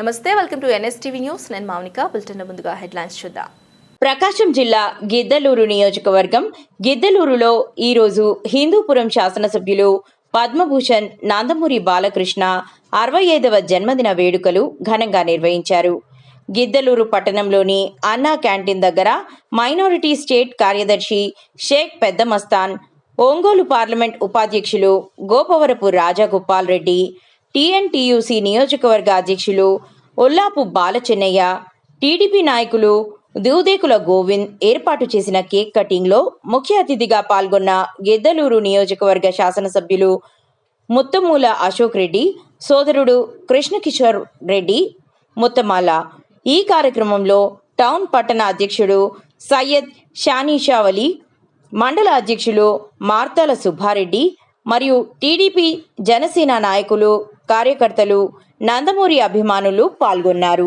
నమస్తే, welcome to NSTV news. నేను Mounika. Bulletin ముందుగా హెడ్లైన్స్ చూద్దాం. ప్రకాశం జిల్లా గిద్దలూరు నియోజకవర్గం గిద్దలూరులో ఈరోజు హిందూపురం శాసనసభ్యులు పద్మభూషణ్ నందమూరి బాలకృష్ణ 65వ జన్మదిన వేడుకలు ఘనంగా నిర్వహించారు. గిద్దలూరు పట్టణంలోని అన్నా క్యాంటీన్ దగ్గర మైనారిటీ స్టేట్ కార్యదర్శి షేక్ పెద్దమస్తాన్, ఒంగోలు పార్లమెంట్ ఉపాధ్యక్షులు గోపవరపు రాజగోపాల్ రెడ్డి, టీఎన్టీయూసీ నియోజకవర్గ అధ్యక్షులు ఒల్లాపు బాలచెన్నయ్య, టీడీపీ నాయకులు దూదేకుల గోవింద్ ఏర్పాటు చేసిన కేక్ కటింగ్లో ముఖ్య అతిథిగా పాల్గొన్న గిద్దలూరు నియోజకవర్గ శాసనసభ్యులు ముత్తమూల అశోక్ రెడ్డి సోదరుడు కృష్ణకిషోర్ రెడ్డి ముత్తమాల. ఈ కార్యక్రమంలో టౌన్ పట్టణ అధ్యక్షుడు సయ్యద్ షానీషావలి, మండల అధ్యక్షులు మార్తాల సుబ్బారెడ్డి మరియు టీడీపీ జనసేన నాయకులు, కార్యకర్తలు, నందమూరి అభిమానులు పాల్గొన్నారు.